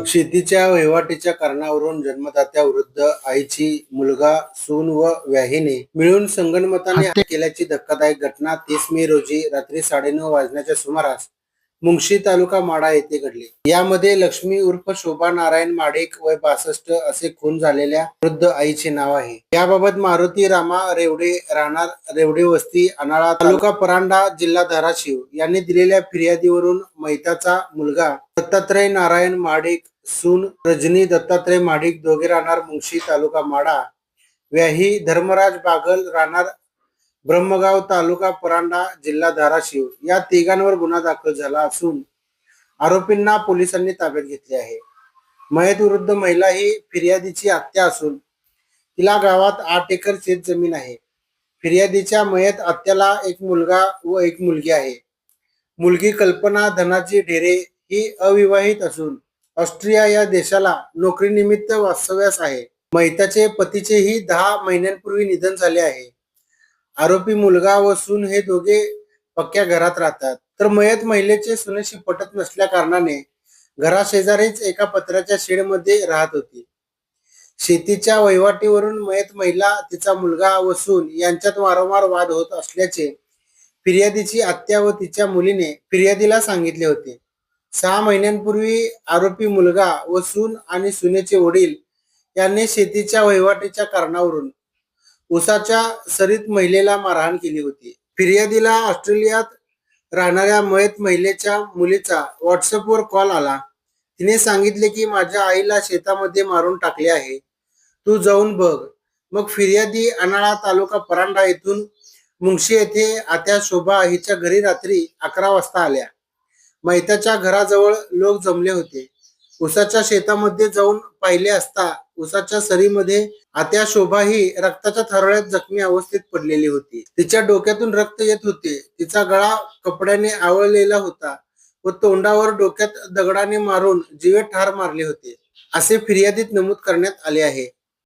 शेतीच्या वहिवाटीच्या कारणावरून जन्मदात्या वृद्ध आईची मुलगा, सून व व्याहीने मिळून संगनमताने हत्या केल्याची धक्कादायक घटना 30 मे रोजी रात्री 9:30 वाजण्याच्या सुमारास मुंगशी तालुका माढा येथे घडली। यामध्ये लक्ष्मी उर्फ शोभा नारायण माडिक वय 62 असे खून झालेल्या वृद्ध आईचे नाव आहे। याबाबत मारुती रामा रेवडे राहणार रेवडे वस्ती अनाळा तालुका परांडा जिल्हा धाराशिव यांनी दिलेल्या फिर्यादीवरून मैताचा मुलगा दत्तात्रय नारायण माडिक, सून रजनी दत्तात्रय माडिक दोघे राहणार मुंगशी तालुका माढा, व्याही धर्मराज बागल राहणार ब्रह्मगाव तालुका परांडा जिल्हा धाराशिव या तिघांवर गुन्हा दाखल झाला असून आरोपींना पोलिसांनी ताब्यात घेतले आहे। मयत विरुद्ध महिला ही फिर्यादीची आत्या असून तिला गावात 8 एकर शेत जमीन आहे। फिर्यादीच्या मयत आत्याला एक मुलगा व एक मुलगी आहे। मुलगी कल्पना धनाजी ढेरे ही अविवाहित असून ऑस्ट्रिया या देशाला नोकरीनिमित्त वास्तव्यास आहे। मयताचे पतीचेही 10 महिन्यांपूर्वी निधन झाले आहे। आरोपी मुलगा व सून हे दोघे पक्क्या घरात राहतात, तर मयत महिलेचे सुनेशी पटत नसल्या कारणाने घराशेजारीच एका पत्र्याच्या शेडमध्ये राहत होती। शेतीच्या वहिवाटीवरून मयत महिला, तिचा मुलगा व सून यांच्यात वारंवार वाद होत असल्याचे फिर्यादीची आत्या व तिच्या मुलीने फिर्यादीला सांगितले होते। 6 महिन्यांपूर्वी आरोपी मुलगा व सून आणि सुनेचे वडील यांनी शेतीच्या वहिवाटीच्या कारणावरून उसाच्या सरीत महिलेला मारहाण केली होती। फिर्यादीला ऑस्ट्रेलियात राहणाऱ्या मयत महिलेच्या मुलीचा व्हॉट्सअपवर कॉल आला। तिने सांगितले की माझ्या आईला शेतामध्ये मारून टाकले आहे, तू जाऊन बघ। मग फिर्यादी अनाळा तालुका परांडा येथून मुंगशी येथे आत्या शोभा हिच्या घरी रात्री 11 वाजता आल्या। मैताच्या घराजवळ लोक जमले होते। उसाच्या शेतामध्ये जाऊन पाहिले असता उसाच्या सरीमध्ये आत्या शोभा ही रक्ताच्या थरोळ्यात जखमी अवस्थेत पडलेली होती। तिच्या डोक्यातून रक्त येत होते। तिचा गळा कपड्याने आवळलेला होता व तोंडावर डोक्यात दगडाने मारून जीवे ठार मारले होते, असे फिर्यादीत नमूद करण्यात आले आहे।